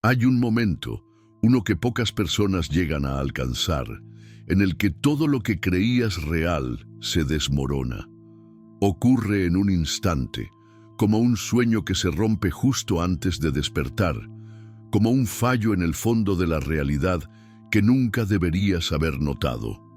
Hay un momento, uno que pocas personas llegan a alcanzar, en el que todo lo que creías real se desmorona. Ocurre en un instante, como un sueño que se rompe justo antes de despertar, como un fallo en el fondo de la realidad que nunca deberías haber notado.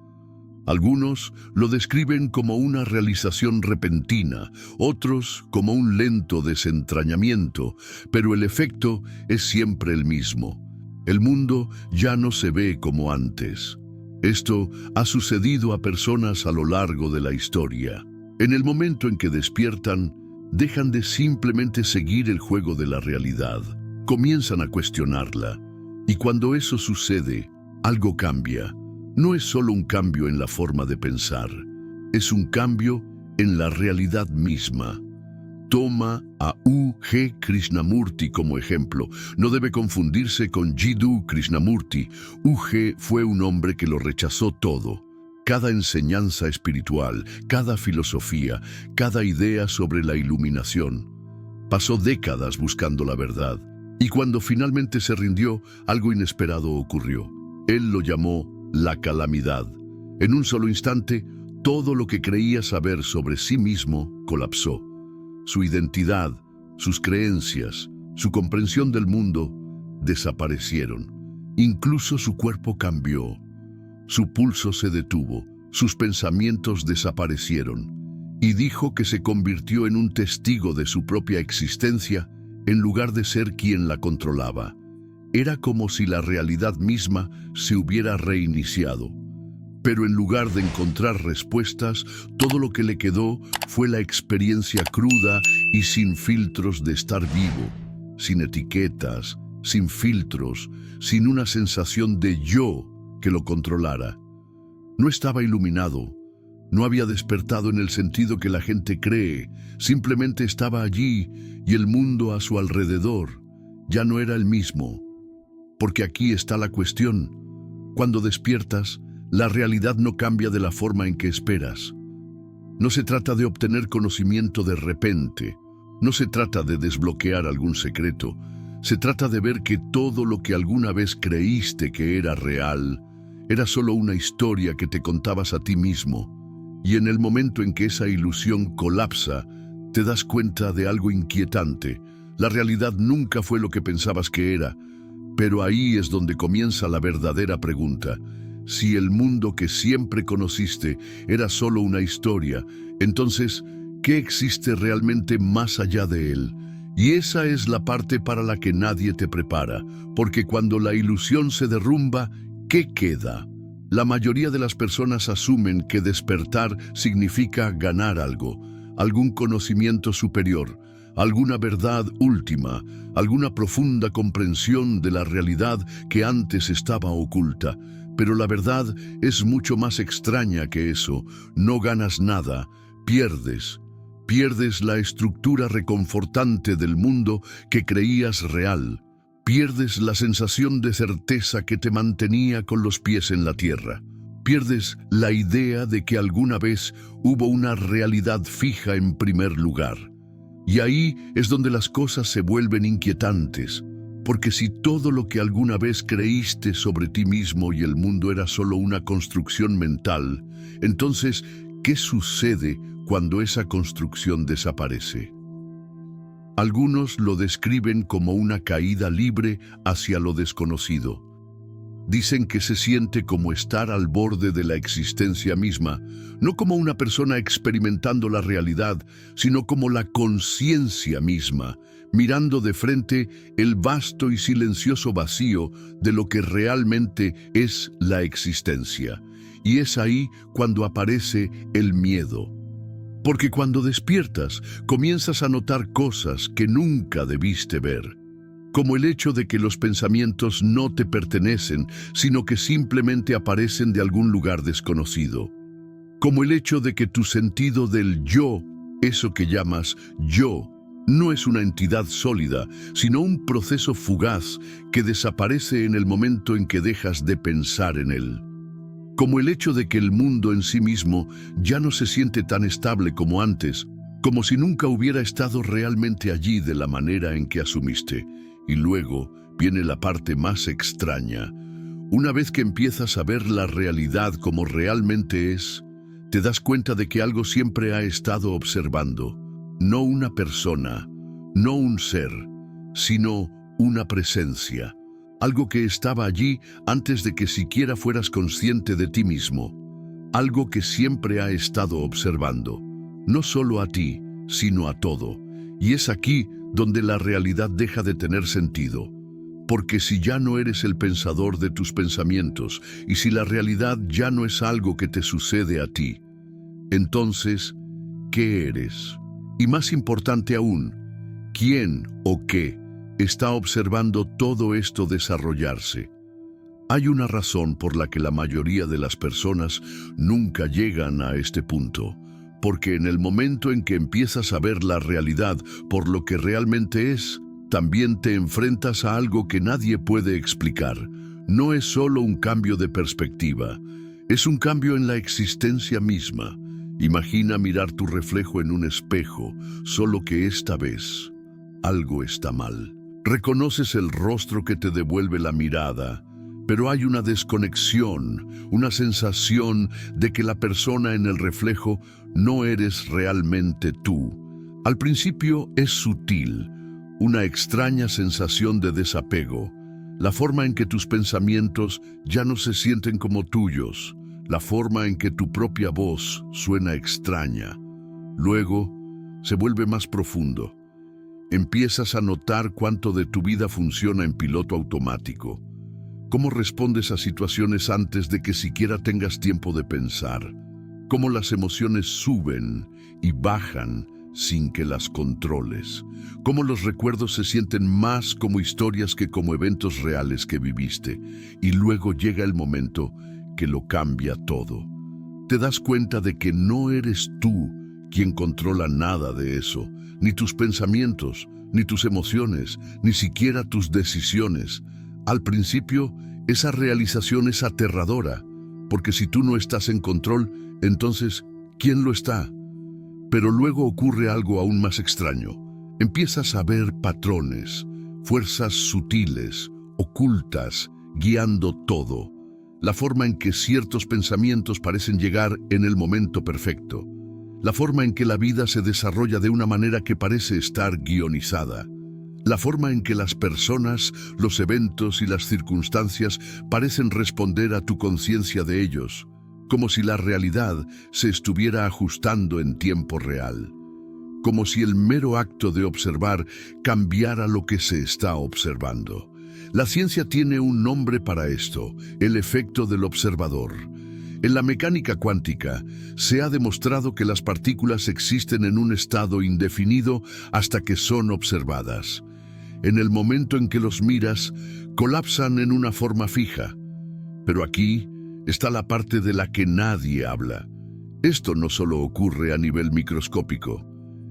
Algunos lo describen como una realización repentina, otros como un lento desentrañamiento, pero el efecto es siempre el mismo. El mundo ya no se ve como antes. Esto ha sucedido a personas a lo largo de la historia. En el momento en que despiertan, dejan de simplemente seguir el juego de la realidad. Comienzan a cuestionarla. Y cuando eso sucede, algo cambia. No es solo un cambio en la forma de pensar, es un cambio en la realidad misma. Toma a U.G. Krishnamurti como ejemplo. No debe confundirse con Jiddu Krishnamurti. U.G. fue un hombre que lo rechazó todo. Cada enseñanza espiritual, cada filosofía, cada idea sobre la iluminación. Pasó décadas buscando la verdad. Y cuando finalmente se rindió, algo inesperado ocurrió. Él lo llamó la calamidad. En un solo instante, todo lo que creía saber sobre sí mismo colapsó. Su identidad, sus creencias, su comprensión del mundo desaparecieron. Incluso su cuerpo cambió. Su pulso se detuvo, sus pensamientos desaparecieron. Y dijo que se convirtió en un testigo de su propia existencia en lugar de ser quien la controlaba. Era como si la realidad misma se hubiera reiniciado. Pero en lugar de encontrar respuestas, todo lo que le quedó fue la experiencia cruda y sin filtros de estar vivo, sin etiquetas, sin filtros, sin una sensación de yo que lo controlara. No estaba iluminado, no había despertado en el sentido que la gente cree, simplemente estaba allí y el mundo a su alrededor ya no era el mismo. Porque aquí está la cuestión. Cuando despiertas, la realidad no cambia de la forma en que esperas. No se trata de obtener conocimiento de repente. No se trata de desbloquear algún secreto. Se trata de ver que todo lo que alguna vez creíste que era real, era solo una historia que te contabas a ti mismo. Y en el momento en que esa ilusión colapsa, te das cuenta de algo inquietante. La realidad nunca fue lo que pensabas que era. Pero ahí es donde comienza la verdadera pregunta. Si el mundo que siempre conociste era solo una historia, entonces, ¿qué existe realmente más allá de él? Y esa es la parte para la que nadie te prepara, porque cuando la ilusión se derrumba, ¿qué queda? La mayoría de las personas asumen que despertar significa ganar algo, algún conocimiento superior, alguna verdad última, alguna profunda comprensión de la realidad que antes estaba oculta. Pero la verdad es mucho más extraña que eso. No ganas nada, pierdes. Pierdes la estructura reconfortante del mundo que creías real. Pierdes la sensación de certeza que te mantenía con los pies en la tierra. Pierdes la idea de que alguna vez hubo una realidad fija en primer lugar. Y ahí es donde las cosas se vuelven inquietantes, porque si todo lo que alguna vez creíste sobre ti mismo y el mundo era solo una construcción mental, entonces, ¿qué sucede cuando esa construcción desaparece? Algunos lo describen como una caída libre hacia lo desconocido. Dicen que se siente como estar al borde de la existencia misma, no como una persona experimentando la realidad, sino como la conciencia misma, mirando de frente el vasto y silencioso vacío de lo que realmente es la existencia. Y es ahí cuando aparece el miedo. Porque cuando despiertas, comienzas a notar cosas que nunca debiste ver. Como el hecho de que los pensamientos no te pertenecen, sino que simplemente aparecen de algún lugar desconocido. Como el hecho de que tu sentido del yo, eso que llamas yo, no es una entidad sólida, sino un proceso fugaz que desaparece en el momento en que dejas de pensar en él. Como el hecho de que el mundo en sí mismo ya no se siente tan estable como antes, como si nunca hubiera estado realmente allí de la manera en que asumiste. Y luego, viene la parte más extraña. Una vez que empiezas a ver la realidad como realmente es, te das cuenta de que algo siempre ha estado observando. No una persona, no un ser, sino una presencia. Algo que estaba allí antes de que siquiera fueras consciente de ti mismo. Algo que siempre ha estado observando. No solo a ti, sino a todo. Y es aquí donde la realidad deja de tener sentido. Porque si ya no eres el pensador de tus pensamientos, y si la realidad ya no es algo que te sucede a ti, entonces, ¿qué eres? Y más importante aún, ¿quién o qué está observando todo esto desarrollarse? Hay una razón por la que la mayoría de las personas nunca llegan a este punto. Porque en el momento en que empiezas a ver la realidad por lo que realmente es, también te enfrentas a algo que nadie puede explicar. No es solo un cambio de perspectiva, es un cambio en la existencia misma. Imagina mirar tu reflejo en un espejo, solo que esta vez algo está mal. Reconoces el rostro que te devuelve la mirada, pero hay una desconexión, una sensación de que la persona en el reflejo no eres realmente tú. Al principio es sutil, una extraña sensación de desapego, la forma en que tus pensamientos ya no se sienten como tuyos, la forma en que tu propia voz suena extraña. Luego se vuelve más profundo. Empiezas a notar cuánto de tu vida funciona en piloto automático. ¿Cómo respondes a situaciones antes de que siquiera tengas tiempo de pensar? ¿Cómo las emociones suben y bajan sin que las controles? ¿Cómo los recuerdos se sienten más como historias que como eventos reales que viviste? Y luego llega el momento que lo cambia todo. Te das cuenta de que no eres tú quien controla nada de eso, ni tus pensamientos, ni tus emociones, ni siquiera tus decisiones. Al principio, esa realización es aterradora, porque si tú no estás en control, entonces, ¿quién lo está? Pero luego ocurre algo aún más extraño. Empiezas a ver patrones, fuerzas sutiles, ocultas, guiando todo. La forma en que ciertos pensamientos parecen llegar en el momento perfecto. La forma en que la vida se desarrolla de una manera que parece estar guionizada. La forma en que las personas, los eventos y las circunstancias parecen responder a tu conciencia de ellos, como si la realidad se estuviera ajustando en tiempo real. Como si el mero acto de observar cambiara lo que se está observando. La ciencia tiene un nombre para esto, el efecto del observador. En la mecánica cuántica se ha demostrado que las partículas existen en un estado indefinido hasta que son observadas. En el momento en que los miras, colapsan en una forma fija. Pero aquí está la parte de la que nadie habla. Esto no solo ocurre a nivel microscópico,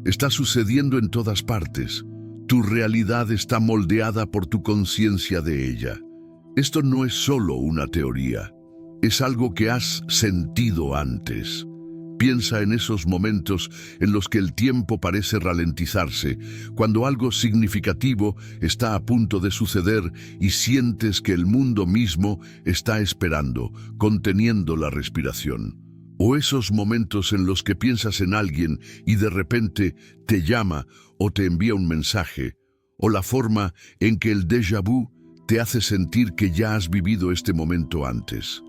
está sucediendo en todas partes. Tu realidad está moldeada por tu conciencia de ella. Esto no es solo una teoría, es algo que has sentido antes. Piensa en esos momentos en los que el tiempo parece ralentizarse, cuando algo significativo está a punto de suceder y sientes que el mundo mismo está esperando, conteniendo la respiración. O esos momentos en los que piensas en alguien y de repente te llama o te envía un mensaje, o la forma en que el déjà vu te hace sentir que ya has vivido este momento antes.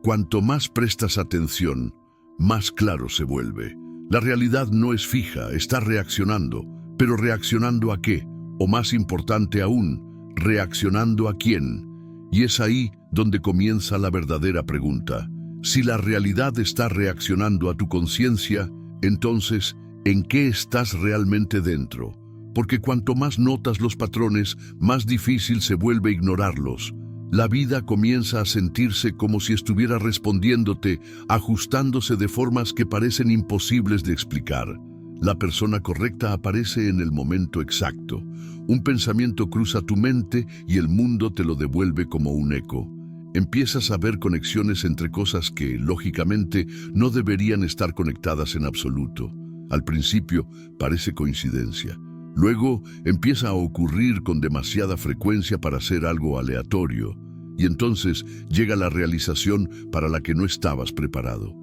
Cuanto más prestas atención, más claro se vuelve. La realidad no es fija, está reaccionando. ¿Pero reaccionando a qué? O más importante aún, ¿reaccionando a quién? Y es ahí donde comienza la verdadera pregunta. Si la realidad está reaccionando a tu conciencia, entonces, ¿en qué estás realmente dentro? Porque cuanto más notas los patrones, más difícil se vuelve ignorarlos. La vida comienza a sentirse como si estuviera respondiéndote, ajustándose de formas que parecen imposibles de explicar. La persona correcta aparece en el momento exacto. Un pensamiento cruza tu mente y el mundo te lo devuelve como un eco. Empiezas a ver conexiones entre cosas que, lógicamente, no deberían estar conectadas en absoluto. Al principio, parece coincidencia. Luego empieza a ocurrir con demasiada frecuencia para ser algo aleatorio, y entonces llega la realización para la que no estabas preparado.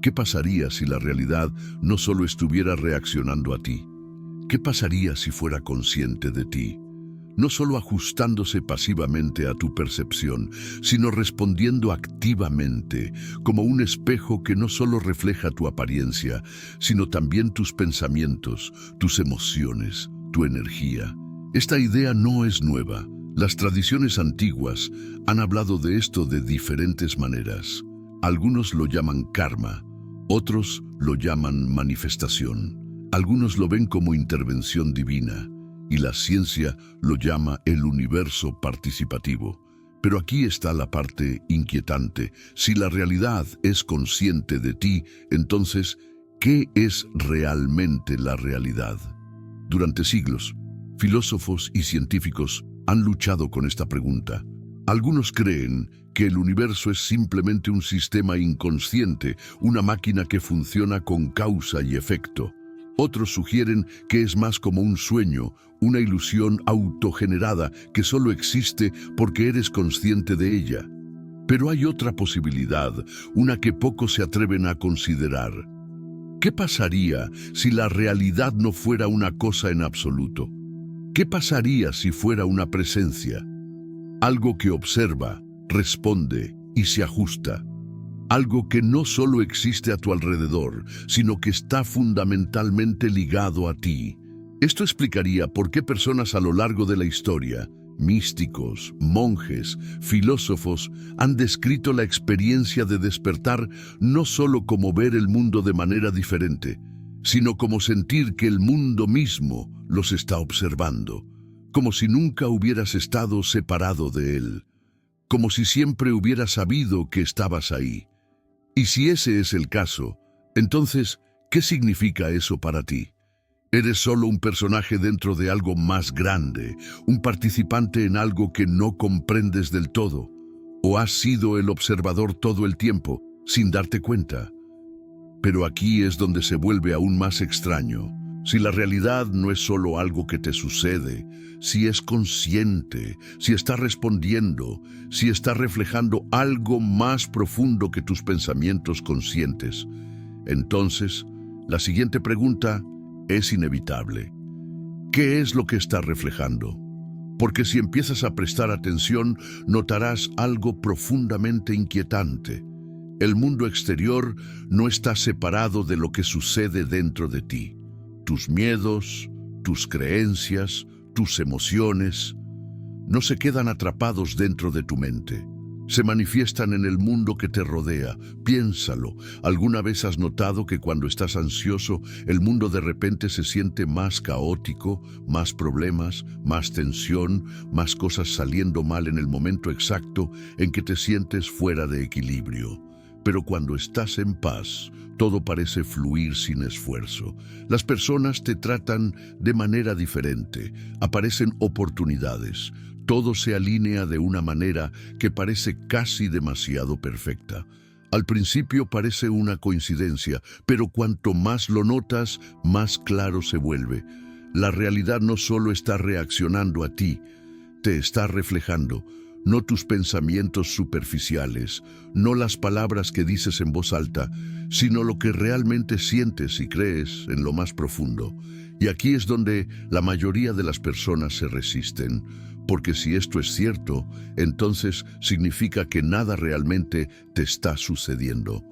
¿Qué pasaría si la realidad no solo estuviera reaccionando a ti? ¿Qué pasaría si fuera consciente de ti? No solo ajustándose pasivamente a tu percepción, sino respondiendo activamente, como un espejo que no solo refleja tu apariencia, sino también tus pensamientos, tus emociones, tu energía. Esta idea no es nueva. Las tradiciones antiguas han hablado de esto de diferentes maneras. Algunos lo llaman karma, otros lo llaman manifestación. Algunos lo ven como intervención divina, y la ciencia lo llama el universo participativo. Pero aquí está la parte inquietante. Si la realidad es consciente de ti, entonces, ¿qué es realmente la realidad? Durante siglos, filósofos y científicos han luchado con esta pregunta. Algunos creen que el universo es simplemente un sistema inconsciente, una máquina que funciona con causa y efecto. Otros sugieren que es más como un sueño, una ilusión autogenerada que solo existe porque eres consciente de ella. Pero hay otra posibilidad, una que pocos se atreven a considerar. ¿Qué pasaría si la realidad no fuera una cosa en absoluto? ¿Qué pasaría si fuera una presencia? Algo que observa, responde y se ajusta. Algo que no solo existe a tu alrededor, sino que está fundamentalmente ligado a ti. Esto explicaría por qué personas a lo largo de la historia, místicos, monjes, filósofos, han descrito la experiencia de despertar no solo como ver el mundo de manera diferente, sino como sentir que el mundo mismo los está observando, como si nunca hubieras estado separado de él, como si siempre hubieras sabido que estabas ahí. Y si ese es el caso, entonces, ¿qué significa eso para ti? ¿Eres solo un personaje dentro de algo más grande, un participante en algo que no comprendes del todo? ¿O has sido el observador todo el tiempo, sin darte cuenta? Pero aquí es donde se vuelve aún más extraño. Si la realidad no es solo algo que te sucede, si es consciente, si está respondiendo, si está reflejando algo más profundo que tus pensamientos conscientes, entonces la siguiente pregunta es inevitable. ¿Qué es lo que está reflejando? Porque si empiezas a prestar atención, notarás algo profundamente inquietante. El mundo exterior no está separado de lo que sucede dentro de ti. Tus miedos, tus creencias, tus emociones, no se quedan atrapados dentro de tu mente. Se manifiestan en el mundo que te rodea. Piénsalo. ¿Alguna vez has notado que cuando estás ansioso, el mundo de repente se siente más caótico, más problemas, más tensión, más cosas saliendo mal en el momento exacto en que te sientes fuera de equilibrio? Pero cuando estás en paz, todo parece fluir sin esfuerzo. Las personas te tratan de manera diferente, aparecen oportunidades. Todo se alinea de una manera que parece casi demasiado perfecta. Al principio parece una coincidencia, pero cuanto más lo notas, más claro se vuelve. La realidad no solo está reaccionando a ti, te está reflejando. No tus pensamientos superficiales, no las palabras que dices en voz alta, sino lo que realmente sientes y crees en lo más profundo. Y aquí es donde la mayoría de las personas se resisten, porque si esto es cierto, entonces significa que nada realmente te está sucediendo.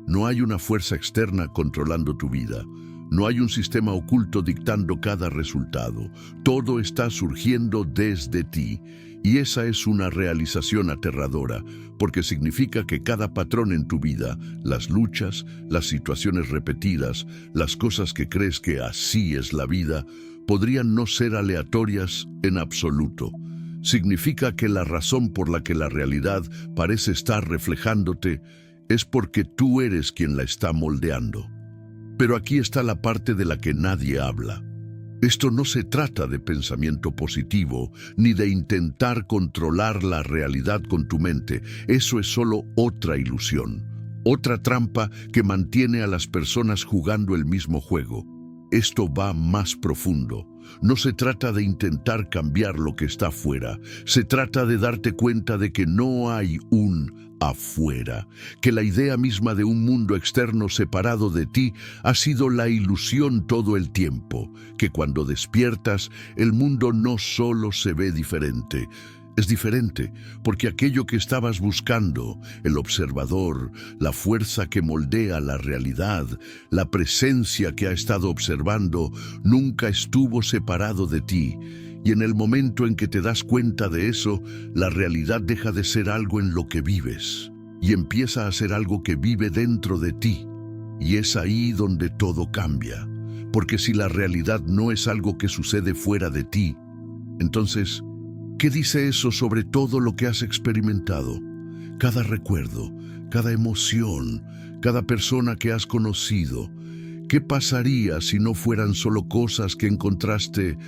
No hay una fuerza externa controlando tu vida. No hay un sistema oculto dictando cada resultado. Todo está surgiendo desde ti. Y esa es una realización aterradora, porque significa que cada patrón en tu vida, las luchas, las situaciones repetidas, las cosas que crees que así es la vida, podrían no ser aleatorias en absoluto. Significa que la razón por la que la realidad parece estar reflejándote es porque tú eres quien la está moldeando. Pero aquí está la parte de la que nadie habla. Esto no se trata de pensamiento positivo, ni de intentar controlar la realidad con tu mente. Eso es solo otra ilusión, otra trampa que mantiene a las personas jugando el mismo juego. Esto va más profundo. no se trata de intentar cambiar lo que está afuera, se trata de darte cuenta de que no hay un afuera, que la idea misma de un mundo externo separado de ti ha sido la ilusión todo el tiempo, que cuando despiertas el mundo no solo se ve diferente, es diferente porque aquello que estabas buscando, el observador, la fuerza que moldea la realidad, la presencia que ha estado observando, nunca estuvo separado de ti. Y en el momento en que te das cuenta de eso, la realidad deja de ser algo en lo que vives y empieza a ser algo que vive dentro de ti. Y es ahí donde todo cambia. Porque si la realidad no es algo que sucede fuera de ti, entonces, ¿qué dice eso sobre todo lo que has experimentado? Cada recuerdo, cada emoción, cada persona que has conocido. ¿Qué pasaría si no fueran solo cosas que encontraste,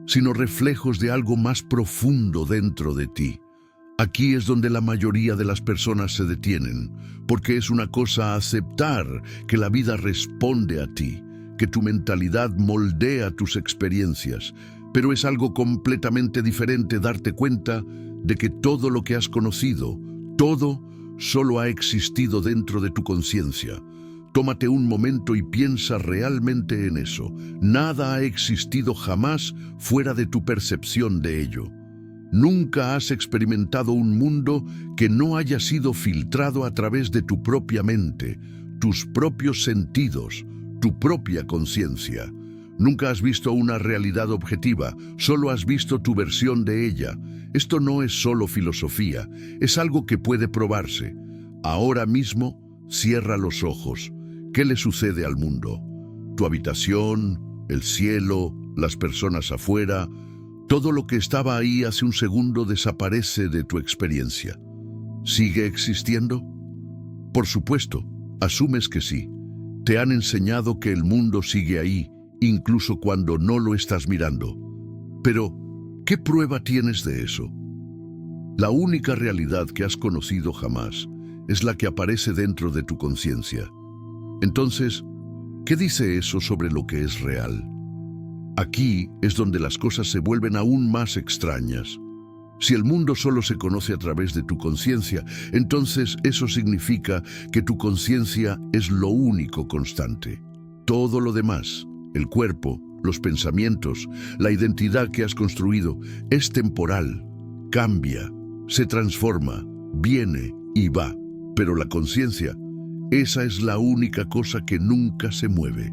sino reflejos de algo más profundo dentro de ti? Aquí es donde la mayoría de las personas se detienen, porque es una cosa aceptar que la vida responde a ti, que tu mentalidad moldea tus experiencias, pero es algo completamente diferente darte cuenta de que todo lo que has conocido, todo solo ha existido dentro de tu conciencia. Tómate un momento y piensa realmente en eso. Nada ha existido jamás fuera de tu percepción de ello. Nunca has experimentado un mundo que no haya sido filtrado a través de tu propia mente, tus propios sentidos, tu propia conciencia. Nunca has visto una realidad objetiva, solo has visto tu versión de ella. Esto no es solo filosofía, es algo que puede probarse. Ahora mismo, cierra los ojos. ¿Qué le sucede al mundo? Tu habitación, el cielo, las personas afuera, todo lo que estaba ahí hace un segundo desaparece de tu experiencia. ¿Sigue existiendo? Por supuesto, asumes que sí. Te han enseñado que el mundo sigue ahí, incluso cuando no lo estás mirando. Pero, ¿qué prueba tienes de eso? La única realidad que has conocido jamás es la que aparece dentro de tu conciencia. Entonces, ¿qué dice eso sobre lo que es real? Aquí es donde las cosas se vuelven aún más extrañas. Si el mundo solo se conoce a través de tu conciencia, entonces eso significa que tu conciencia es lo único constante. Todo lo demás, el cuerpo, los pensamientos, la identidad que has construido, es temporal, cambia, se transforma, viene y va. Pero la conciencia, esa es la única cosa que nunca se mueve.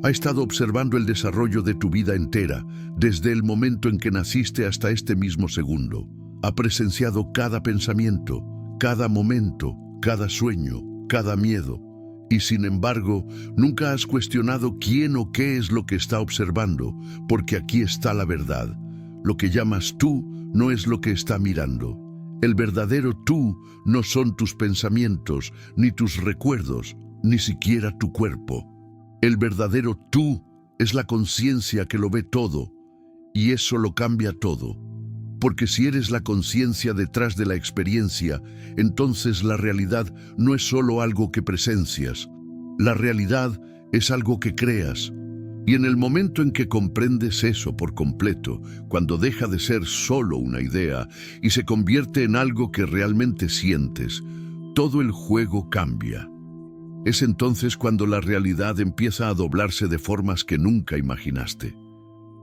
Ha estado observando el desarrollo de tu vida entera, desde el momento en que naciste hasta este mismo segundo. Ha presenciado cada pensamiento, cada momento, cada sueño, cada miedo. Y sin embargo, nunca has cuestionado quién o qué es lo que está observando, porque aquí está la verdad. Lo que llamas tú no es lo que está mirando. El verdadero tú no son tus pensamientos, ni tus recuerdos, ni siquiera tu cuerpo. El verdadero tú es la conciencia que lo ve todo, y eso lo cambia todo. Porque si eres la conciencia detrás de la experiencia, entonces la realidad no es solo algo que presencias. La realidad es algo que creas. Y en el momento en que comprendes eso por completo, cuando deja de ser solo una idea y se convierte en algo que realmente sientes, todo el juego cambia. Es entonces cuando la realidad empieza a doblarse de formas que nunca imaginaste.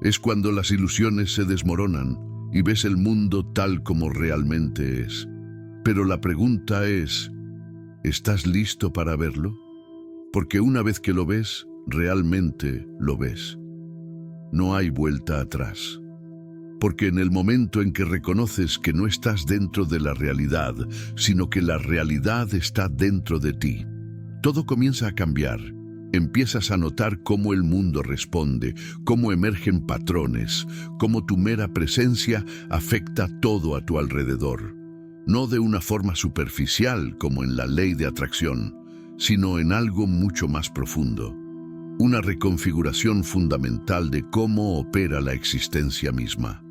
Es cuando las ilusiones se desmoronan y ves el mundo tal como realmente es. Pero la pregunta es, ¿estás listo para verlo? Porque una vez que lo ves, realmente lo ves. No hay vuelta atrás. Porque en el momento en que reconoces que no estás dentro de la realidad, sino que la realidad está dentro de ti, todo comienza a cambiar. Empiezas a notar cómo el mundo responde, cómo emergen patrones, cómo tu mera presencia afecta todo a tu alrededor. No de una forma superficial como en la ley de atracción, sino en algo mucho más profundo. Una reconfiguración fundamental de cómo opera la existencia misma.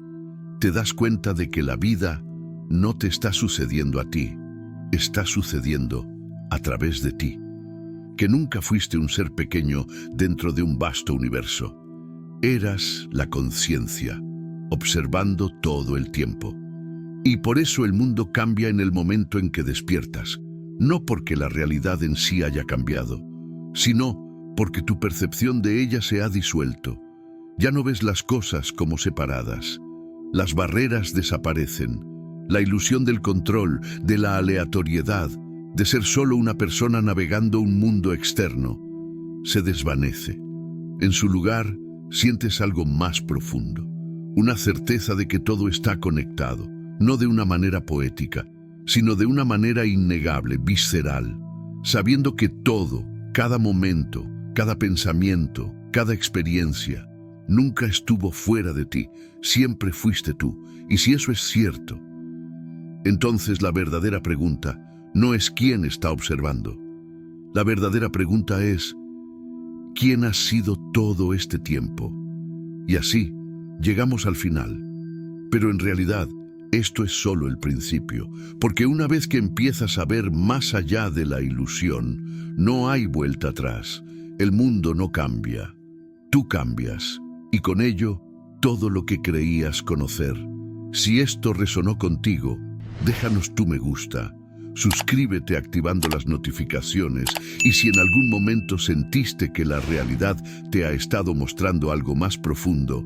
Te das cuenta de que la vida no te está sucediendo a ti, está sucediendo a través de ti. Que nunca fuiste un ser pequeño dentro de un vasto universo. Eras la conciencia, observando todo el tiempo. Y por eso el mundo cambia en el momento en que despiertas, no porque la realidad en sí haya cambiado, sino porque tu percepción de ella se ha disuelto. Ya no ves las cosas como separadas. Las barreras desaparecen. La ilusión del control, de la aleatoriedad, de ser solo una persona navegando un mundo externo, se desvanece. En su lugar, sientes algo más profundo, una certeza de que todo está conectado, no de una manera poética, sino de una manera innegable, visceral, sabiendo que todo, cada momento, cada pensamiento, cada experiencia, nunca estuvo fuera de ti, siempre fuiste tú. Y si eso es cierto, entonces la verdadera pregunta no es quién está observando. La verdadera pregunta es, ¿quién ha sido todo este tiempo? Y así, llegamos al final. Pero en realidad, esto es solo el principio, porque una vez que empiezas a ver más allá de la ilusión, no hay vuelta atrás. El mundo no cambia. Tú cambias, y con ello, todo lo que creías conocer. Si esto resonó contigo, déjanos tu me gusta. Suscríbete activando las notificaciones y si en algún momento sentiste que la realidad te ha estado mostrando algo más profundo,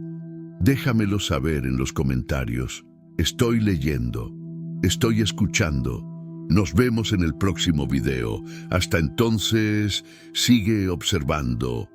déjamelo saber en los comentarios. Estoy leyendo, estoy escuchando. Nos vemos en el próximo video. Hasta entonces, sigue observando.